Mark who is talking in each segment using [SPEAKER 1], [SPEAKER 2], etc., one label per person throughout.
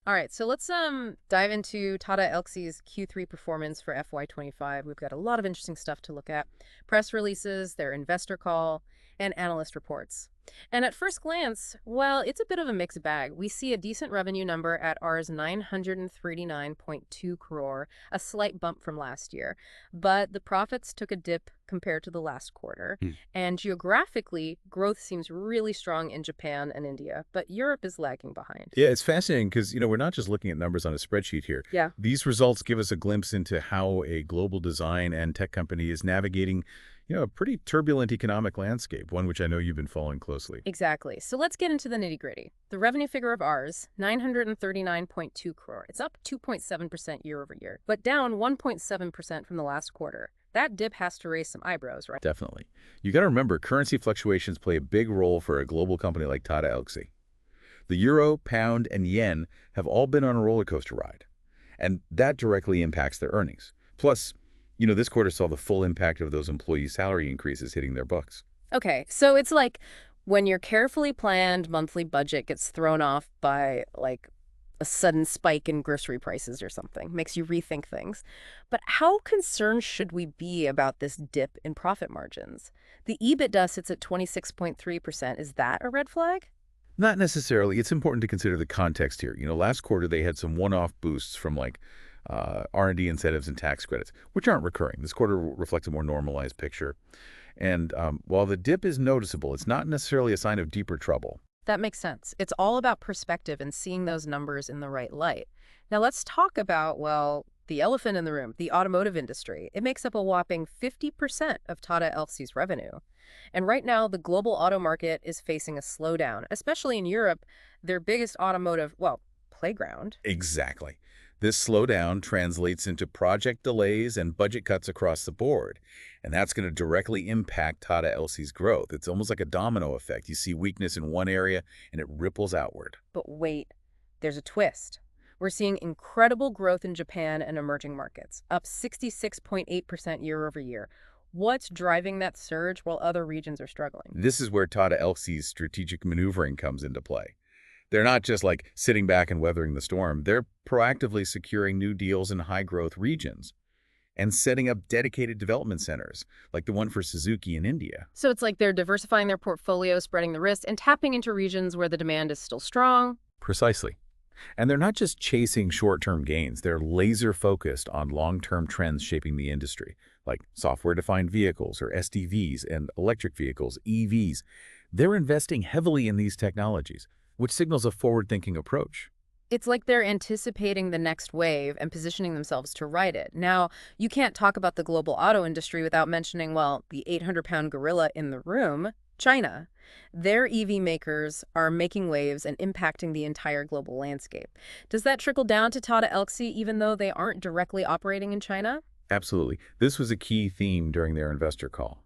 [SPEAKER 1] All right, so let's dive into Tata Elxsi's Q3 performance for FY25. We've got a lot of interesting stuff to look at. Press releases, their investor call, and analyst reports. And at first glance, well, it's a bit of a mixed bag. We see a decent revenue number at Rs 939.2 crore, a slight bump from last year. But the profits took a dip compared to the last quarter.
[SPEAKER 2] Hmm.
[SPEAKER 1] And geographically, growth seems really strong in Japan and India, but Europe is lagging behind.
[SPEAKER 2] Yeah, it's fascinating because, we're not just looking at numbers on a spreadsheet here.
[SPEAKER 1] Yeah.
[SPEAKER 2] These results give us a glimpse into how a global design and tech company is navigating, a pretty turbulent economic landscape, one which I know you've been following closely.
[SPEAKER 1] Exactly. So let's get into the nitty-gritty. The revenue figure of ours, 939.2 crore. It's up 2.7% year over year, but down 1.7% from the last quarter. That dip has to raise some eyebrows, right?
[SPEAKER 2] Definitely. You got to remember, currency fluctuations play a big role for a global company like Tata Elxsi. The euro, pound, and yen have all been on a roller coaster ride, and that directly impacts their earnings. Plus, this quarter saw the full impact of those employee salary increases hitting their books.
[SPEAKER 1] Okay, so it's like when your carefully planned monthly budget gets thrown off by like a sudden spike in grocery prices or something, makes you rethink things. But how concerned should we be about this dip in profit margins? The EBITDA sits at 26.3%. Is that a red flag?
[SPEAKER 2] Not necessarily. It's important to consider the context here. Last quarter they had some one-off boosts from like R&D incentives and tax credits, which aren't recurring. This quarter reflects a more normalized picture. And while the dip is noticeable, it's not necessarily a sign of deeper trouble.
[SPEAKER 1] That makes sense. It's all about perspective and seeing those numbers in the right light. Now let's talk about, well, the elephant in the room, the automotive industry. It makes up a whopping 50% of Tata Elxsi's revenue. And right now, the global auto market is facing a slowdown, especially in Europe, their biggest automotive, well, playground.
[SPEAKER 2] Exactly. This slowdown translates into project delays and budget cuts across the board, and that's going to directly impact Tata Elxsi's growth. It's almost like a domino effect. You see weakness in one area, and it ripples outward.
[SPEAKER 1] But wait, there's a twist. We're seeing incredible growth in Japan and emerging markets, up 66.8% year over year. What's driving that surge while other regions are struggling?
[SPEAKER 2] This is where Tata Elxsi's strategic maneuvering comes into play. They're not just like sitting back and weathering the storm. They're proactively securing new deals in high-growth regions and setting up dedicated development centers, like the one for Suzuki in India.
[SPEAKER 1] So it's like they're diversifying their portfolio, spreading the risk, and tapping into regions where the demand is still strong.
[SPEAKER 2] Precisely. And they're not just chasing short-term gains. They're laser-focused on long-term trends shaping the industry, like software-defined vehicles or SDVs and electric vehicles, EVs. They're investing heavily in these technologies, which signals a forward-thinking approach.
[SPEAKER 1] It's like they're anticipating the next wave and positioning themselves to ride it. Now, you can't talk about the global auto industry without mentioning, well, the 800-pound gorilla in the room, China. Their EV makers are making waves and impacting the entire global landscape. Does that trickle down to Tata Elxsi even though they aren't directly operating in China?
[SPEAKER 2] Absolutely. This was a key theme during their investor call.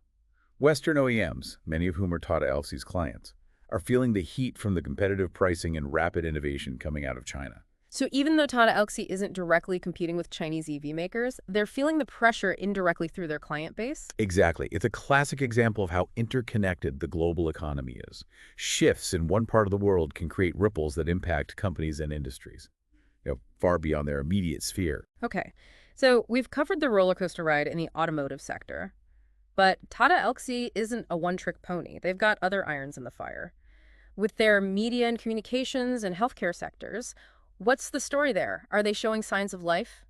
[SPEAKER 2] Western OEMs, many of whom are Tata Elxsi's clients, are feeling the heat from the competitive pricing and rapid innovation coming out of China.
[SPEAKER 1] So even though Tata Elxsi isn't directly competing with Chinese EV makers, they're feeling the pressure indirectly through their client base?
[SPEAKER 2] Exactly. It's a classic example of how interconnected the global economy is. Shifts in one part of the world can create ripples that impact companies and industries, far beyond their immediate sphere.
[SPEAKER 1] Okay, so we've covered the roller coaster ride in the automotive sector, but Tata Elxsi isn't a one-trick pony. They've got other irons in the fire. With their media and communications and healthcare sectors, what's the story there? Are they showing signs of life?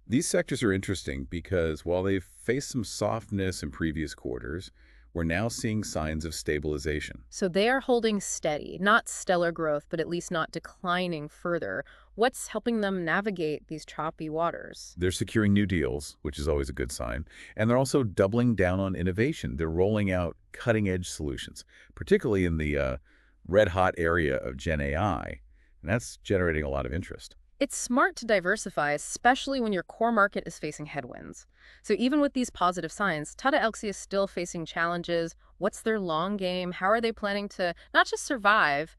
[SPEAKER 2] These sectors are interesting because while they've faced some softness in previous quarters, we're now seeing signs of stabilization.
[SPEAKER 1] So they are holding steady, not stellar growth, but at least not declining further. What's helping them navigate these choppy waters?
[SPEAKER 2] They're securing new deals, which is always a good sign, and they're also doubling down on innovation. They're rolling out cutting-edge solutions, particularly in the red-hot area of Gen AI, and that's generating a lot of interest.
[SPEAKER 1] It's smart to diversify, especially when your core market is facing headwinds. So even with these positive signs, Tata Elxsi is still facing challenges. What's their long game? How are they planning to not just survive,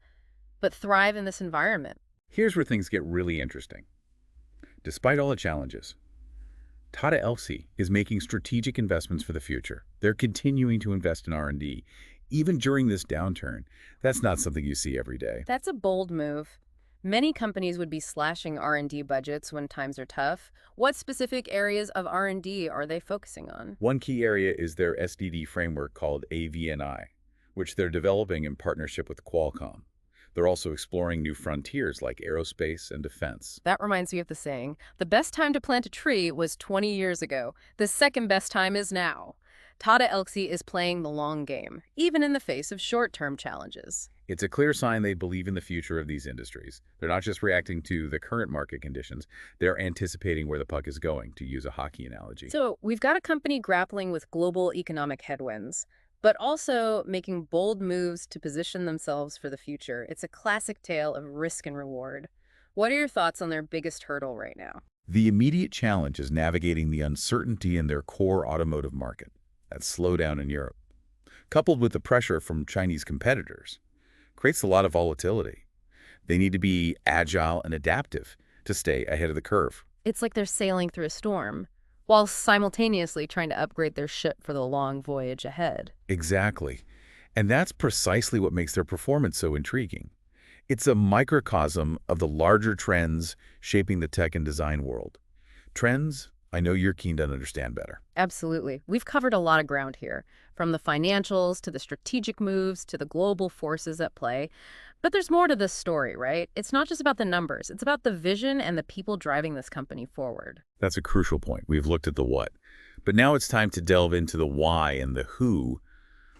[SPEAKER 1] but thrive in this environment?
[SPEAKER 2] Here's where things get really interesting. Despite all the challenges, Tata Elxsi is making strategic investments for the future. They're continuing to invest in R&D, even during this downturn. That's not something you see every day.
[SPEAKER 1] That's a bold move. Many companies would be slashing R&D budgets when times are tough. What specific areas of R&D are they focusing on?
[SPEAKER 2] One key area is their SDD framework called AVNI, which they're developing in partnership with Qualcomm. They're also exploring new frontiers like aerospace and defense.
[SPEAKER 1] That reminds me of the saying, the best time to plant a tree was 20 years ago. The second best time is now. Tata Elxsi is playing the long game, even in the face of short-term challenges.
[SPEAKER 2] It's a clear sign they believe in the future of these industries. They're not just reacting to the current market conditions, they're anticipating where the puck is going, to use a hockey analogy.
[SPEAKER 1] So we've got a company grappling with global economic headwinds, but also making bold moves to position themselves for the future. It's a classic tale of risk and reward. What are your thoughts on their biggest hurdle right now?
[SPEAKER 2] The immediate challenge is navigating the uncertainty in their core automotive market, that slowdown in Europe, coupled with the pressure from Chinese competitors, creates a lot of volatility. They need to be agile and adaptive to stay ahead of the curve.
[SPEAKER 1] It's like they're sailing through a storm, while simultaneously trying to upgrade their ship for the long voyage ahead.
[SPEAKER 2] Exactly. And that's precisely what makes their performance so intriguing. It's a microcosm of the larger trends shaping the tech and design world. Trends I know you're keen to understand better.
[SPEAKER 1] Absolutely. We've covered a lot of ground here, from the financials to the strategic moves to the global forces at play. But there's more to this story, right? It's not just about the numbers. It's about the vision and the people driving this company forward.
[SPEAKER 2] That's a crucial point. We've looked at the what. But now it's time to delve into the why and the who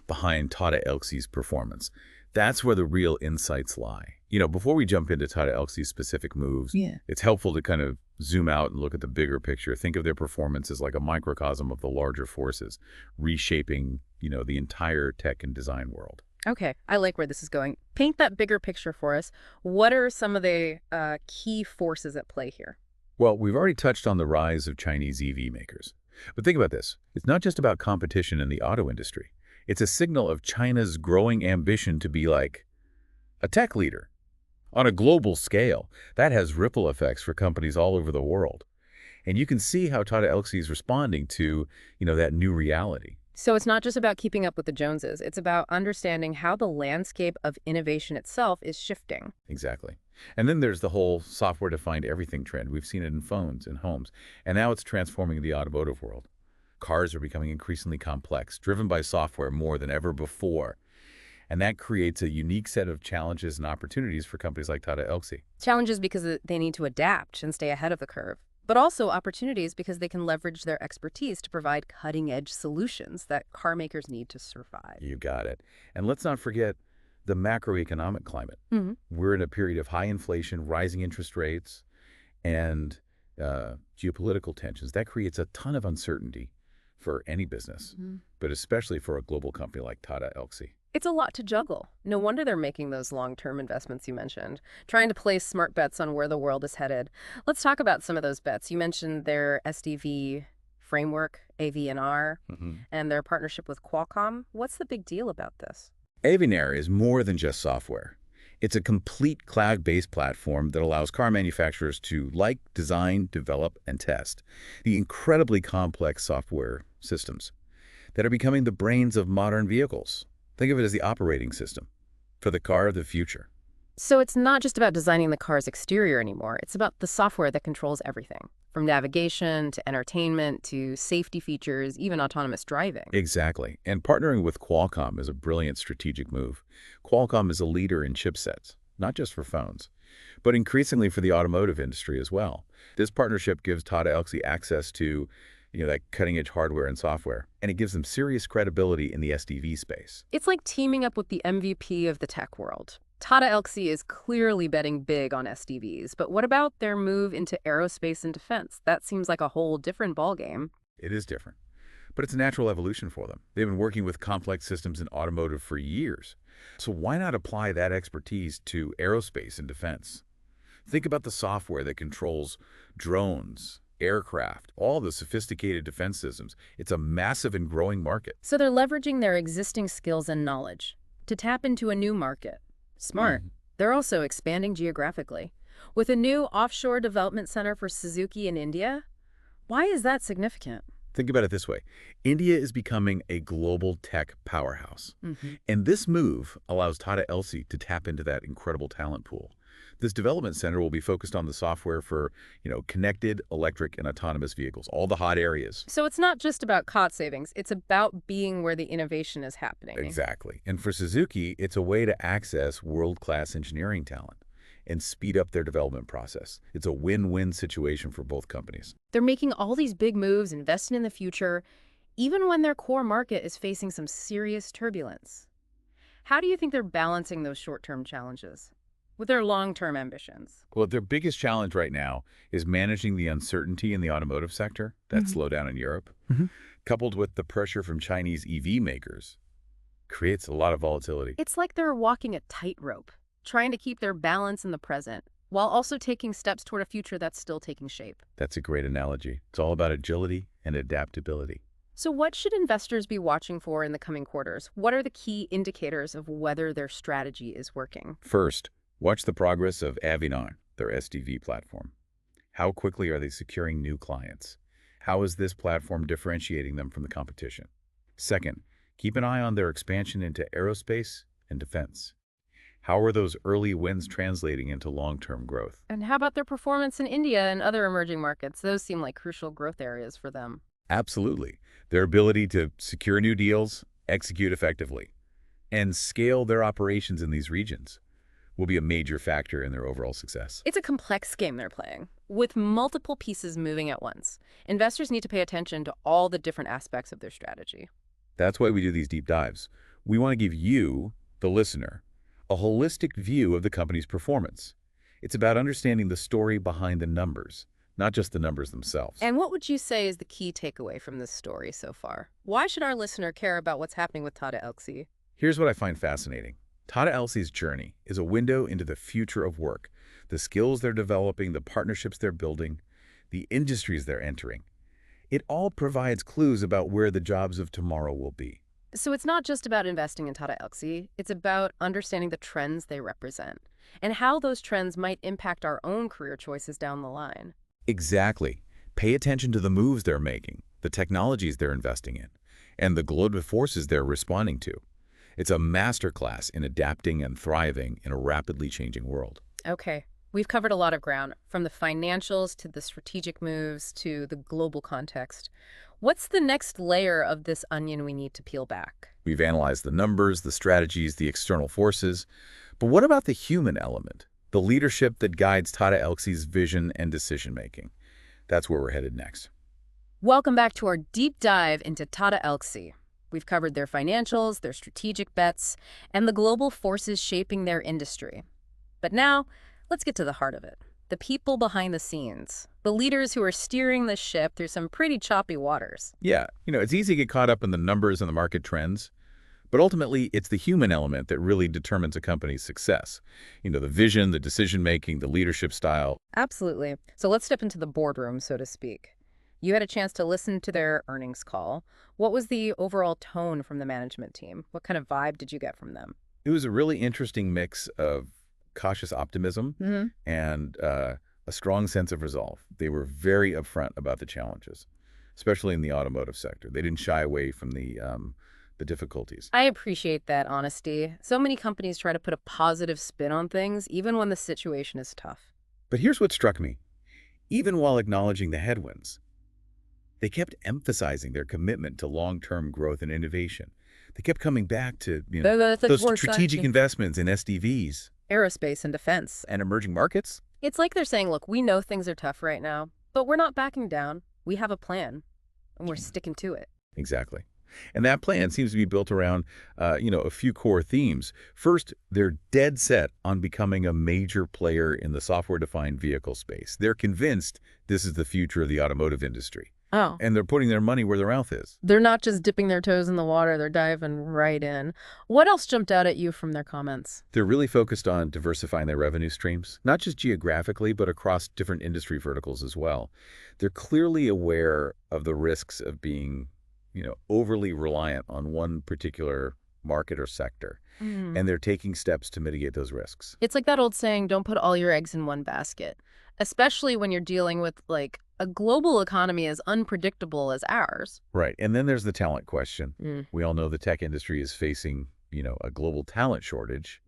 [SPEAKER 2] behind Tata Elxsi's performance. That's where the real insights lie. Before we jump into Tata Elxsi's specific moves, it's helpful to kind of zoom out and look at the bigger picture. Think of their performance as like a microcosm of the larger forces, reshaping, the entire tech and design world.
[SPEAKER 1] Okay, I like where this is going. Paint that bigger picture for us. What are some of the key forces at play here?
[SPEAKER 2] Well, we've already touched on the rise of Chinese EV makers. But think about this. It's not just about competition in the auto industry. It's a signal of China's growing ambition to be like a tech leader. On a global scale, that has ripple effects for companies all over the world. And you can see how Tata Elxsi is responding to, that new reality.
[SPEAKER 1] So it's not just about keeping up with the Joneses. It's about understanding how the landscape of innovation itself is shifting.
[SPEAKER 2] Exactly. And then there's the whole software-defined everything trend. We've seen it in phones and homes. And now it's transforming the automotive world. Cars are becoming increasingly complex, driven by software more than ever before. And that creates a unique set of challenges and opportunities for companies like Tata Elxsi.
[SPEAKER 1] Challenges because they need to adapt and stay ahead of the curve, but also opportunities because they can leverage their expertise to provide cutting-edge solutions that car makers need to survive.
[SPEAKER 2] You got it. And let's not forget the macroeconomic climate. We're in a period of high inflation, rising interest rates, and geopolitical tensions. That creates a ton of uncertainty for any business, but especially for a global company like Tata Elxsi.
[SPEAKER 1] It's a lot to juggle. No wonder they're making those long-term investments you mentioned, trying to place smart bets on where the world is headed. Let's talk about some of those bets. You mentioned their SDV framework, AVNR, and their partnership with Qualcomm. What's the big deal about this?
[SPEAKER 2] AVNR is more than just software. It's a complete cloud-based platform that allows car manufacturers to design, develop, and test the incredibly complex software systems that are becoming the brains of modern vehicles. Think of it as the operating system for the car of the future.
[SPEAKER 1] So it's not just about designing the car's exterior anymore. It's about the software that controls everything, from navigation to entertainment to safety features, even autonomous driving.
[SPEAKER 2] Exactly. And partnering with Qualcomm is a brilliant strategic move. Qualcomm is a leader in chipsets, not just for phones, but increasingly for the automotive industry as well. This partnership gives Tata Elxsi access to that cutting-edge hardware and software, and it gives them serious credibility in the SDV space.
[SPEAKER 1] It's like teaming up with the MVP of the tech world. Tata Elxsi is clearly betting big on SDVs, but what about their move into aerospace and defense? That seems like a whole different ballgame.
[SPEAKER 2] It is different, but it's a natural evolution for them. They've been working with complex systems in automotive for years, so why not apply that expertise to aerospace and defense? Think about the software that controls drones, aircraft, all the sophisticated defense systems. It's a massive and growing market.
[SPEAKER 1] So they're leveraging their existing skills and knowledge to tap into a new market. Smart. They're also expanding geographically. With a new offshore development center for Suzuki in India, why is that significant?
[SPEAKER 2] Think about it this way. India is becoming a global tech powerhouse. And this move allows Tata Elxsi to tap into that incredible talent pool. This development center will be focused on the software for, connected, electric, and autonomous vehicles, all the hot areas.
[SPEAKER 1] So it's not just about cost savings, it's about being where the innovation is happening.
[SPEAKER 2] Exactly. And for Suzuki, it's a way to access world-class engineering talent and speed up their development process. It's a win-win situation for both companies.
[SPEAKER 1] They're making all these big moves, investing in the future, even when their core market is facing some serious turbulence. How do you think they're balancing those short-term challenges with their long-term ambitions?
[SPEAKER 2] Well, their biggest challenge right now is managing the uncertainty in the automotive sector, that slowdown in Europe, coupled with the pressure from Chinese EV makers, creates a lot of volatility.
[SPEAKER 1] It's like they're walking a tightrope, trying to keep their balance in the present, while also taking steps toward a future that's still taking shape.
[SPEAKER 2] That's a great analogy. It's all about agility and adaptability.
[SPEAKER 1] So what should investors be watching for in the coming quarters? What are the key indicators of whether their strategy is working?
[SPEAKER 2] First, watch the progress of Avinon, their SDV platform. How quickly are they securing new clients? How is this platform differentiating them from the competition? Second, keep an eye on their expansion into aerospace and defense. How are those early wins translating into long-term growth?
[SPEAKER 1] And how about their performance in India and other emerging markets? Those seem like crucial growth areas for them.
[SPEAKER 2] Absolutely. Their ability to secure new deals, execute effectively, and scale their operations in these regions will be a major factor in their overall success.
[SPEAKER 1] It's a complex game they're playing, with multiple pieces moving at once. Investors need to pay attention to all the different aspects of their strategy.
[SPEAKER 2] That's why we do these deep dives. We want to give you, the listener, a holistic view of the company's performance. It's about understanding the story behind the numbers, not just the numbers themselves.
[SPEAKER 1] And what would you say is the key takeaway from this story so far? Why should our listener care about what's happening with Tata Elxsi?
[SPEAKER 2] Here's what I find fascinating. Tata Elxsi's journey is a window into the future of work, the skills they're developing, the partnerships they're building, the industries they're entering. It all provides clues about where the jobs of tomorrow will be.
[SPEAKER 1] So it's not just about investing in Tata Elxsi, it's about understanding the trends they represent and how those trends might impact our own career choices down the line.
[SPEAKER 2] Exactly. Pay attention to the moves they're making, the technologies they're investing in, and the global forces they're responding to. It's a masterclass in adapting and thriving in a rapidly changing world.
[SPEAKER 1] Okay, we've covered a lot of ground, from the financials to the strategic moves to the global context. What's the next layer of this onion we need to peel back?
[SPEAKER 2] We've analyzed the numbers, the strategies, the external forces. But what about the human element? The leadership that guides Tata Elxsi's vision and decision-making? That's where we're headed next.
[SPEAKER 1] Welcome back to our deep dive into Tata Elxsi. We've covered their financials, their strategic bets, and the global forces shaping their industry. But now, let's get to the heart of it. The people behind the scenes. The leaders who are steering the ship through some pretty choppy waters.
[SPEAKER 2] Yeah, it's easy to get caught up in the numbers and the market trends, but ultimately it's the human element that really determines a company's success. The vision, the decision-making, the leadership style.
[SPEAKER 1] Absolutely. So let's step into the boardroom, so to speak. You had a chance to listen to their earnings call. What was the overall tone from the management team? What kind of vibe did you get from them?
[SPEAKER 2] It was a really interesting mix of cautious optimism and a strong sense of resolve. They were very upfront about the challenges, especially in the automotive sector. They didn't shy away from the difficulties.
[SPEAKER 1] I appreciate that honesty. So many companies try to put a positive spin on things, even when the situation is tough.
[SPEAKER 2] But here's what struck me. Even while acknowledging the headwinds, they kept emphasizing their commitment to long-term growth and innovation. They kept coming back to those strategic investments in SDVs.
[SPEAKER 1] Aerospace and defense.
[SPEAKER 2] And emerging markets.
[SPEAKER 1] It's like they're saying, look, we know things are tough right now, but we're not backing down. We have a plan, and we're sticking to it.
[SPEAKER 2] Exactly. And that plan seems to be built around, a few core themes. First, they're dead set on becoming a major player in the software-defined vehicle space. They're convinced this is the future of the automotive industry.
[SPEAKER 1] Oh.
[SPEAKER 2] And they're putting their money where their mouth is.
[SPEAKER 1] They're not just dipping their toes in the water, they're diving right in. What else jumped out at you from their comments?
[SPEAKER 2] They're really focused on diversifying their revenue streams, not just geographically, but across different industry verticals as well. They're clearly aware of the risks of being overly reliant on one particular market or sector. And they're taking steps to mitigate those risks.
[SPEAKER 1] It's like that old saying, don't put all your eggs in one basket, especially when you're dealing with, a global economy as unpredictable as ours.
[SPEAKER 2] Right. And then there's the talent question. We all know the tech industry is facing, a global talent shortage.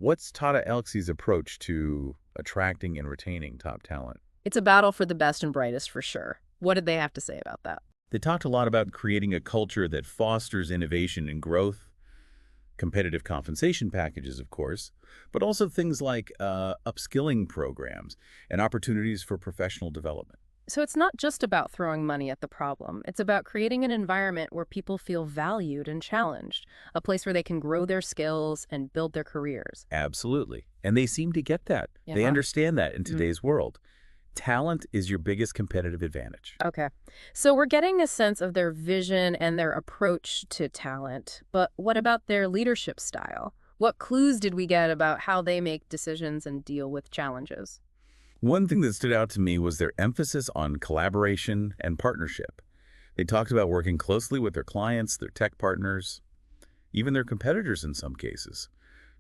[SPEAKER 2] What's Tata Elxsi's approach to attracting and retaining top talent?
[SPEAKER 1] It's a battle for the best and brightest for sure. What did they have to say about that?
[SPEAKER 2] They talked a lot about creating a culture that fosters innovation and growth, competitive compensation packages, of course, but also things like upskilling programs and opportunities for professional development.
[SPEAKER 1] So it's not just about throwing money at the problem. It's about creating an environment where people feel valued and challenged, a place where they can grow their skills and build their careers.
[SPEAKER 2] Absolutely. And they seem to get that. They
[SPEAKER 1] Yeah.
[SPEAKER 2] understand that in
[SPEAKER 1] Mm.
[SPEAKER 2] today's world. Talent is your biggest competitive advantage.
[SPEAKER 1] Okay. So we're getting a sense of their vision and their approach to talent, but what about their leadership style? What clues did we get about how they make decisions and deal with challenges?
[SPEAKER 2] One thing that stood out to me was their emphasis on collaboration and partnership. They talked about working closely with their clients, their tech partners, even their competitors in some cases,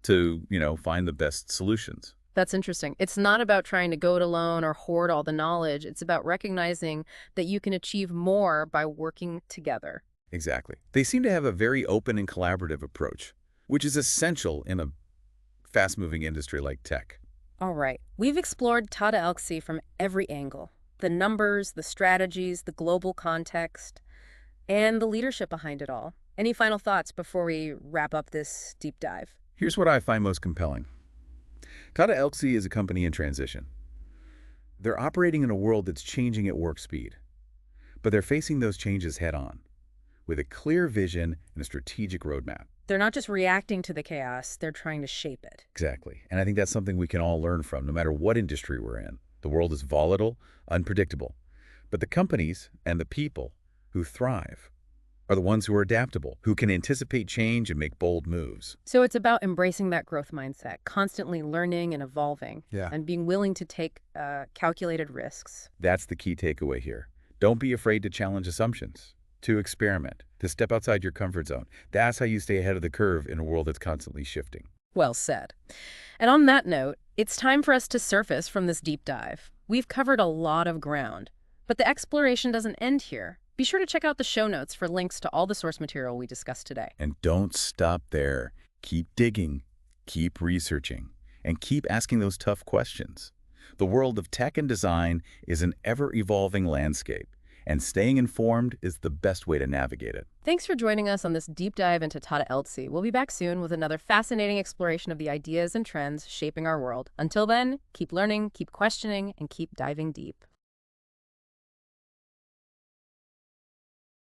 [SPEAKER 2] to, find the best solutions.
[SPEAKER 1] That's interesting. It's not about trying to go it alone or hoard all the knowledge. It's about recognizing that you can achieve more by working together.
[SPEAKER 2] Exactly. They seem to have a very open and collaborative approach, which is essential in a fast-moving industry like tech.
[SPEAKER 1] All right. We've explored Tata Elxsi from every angle. The numbers, the strategies, the global context, and the leadership behind it all. Any final thoughts before we wrap up this deep dive?
[SPEAKER 2] Here's what I find most compelling. Tata Elxsi is a company in transition. They're operating in a world that's changing at warp speed, but they're facing those changes head-on, with a clear vision and a strategic roadmap.
[SPEAKER 1] They're not just reacting to the chaos, they're trying to shape it.
[SPEAKER 2] Exactly. And I think that's something we can all learn from, no matter what industry we're in. The world is volatile, unpredictable. But the companies and the people who thrive are the ones who are adaptable, who can anticipate change and make bold moves.
[SPEAKER 1] So it's about embracing that growth mindset, constantly learning and evolving,
[SPEAKER 2] Yeah.
[SPEAKER 1] and being willing to take calculated risks.
[SPEAKER 2] That's the key takeaway here. Don't be afraid to challenge assumptions, to experiment, to step outside your comfort zone. That's how you stay ahead of the curve in a world that's constantly shifting.
[SPEAKER 1] Well said. And on that note, it's time for us to surface from this deep dive. We've covered a lot of ground, but the exploration doesn't end here. Be sure to check out the show notes for links to all the source material we discussed today.
[SPEAKER 2] And don't stop there. Keep digging, keep researching, and keep asking those tough questions. The world of tech and design is an ever-evolving landscape, and staying informed is the best way to navigate it.
[SPEAKER 1] Thanks for joining us on this deep dive into Tata Elxsi. We'll be back soon with another fascinating exploration of the ideas and trends shaping our world. Until then, keep learning, keep questioning, and keep diving deep.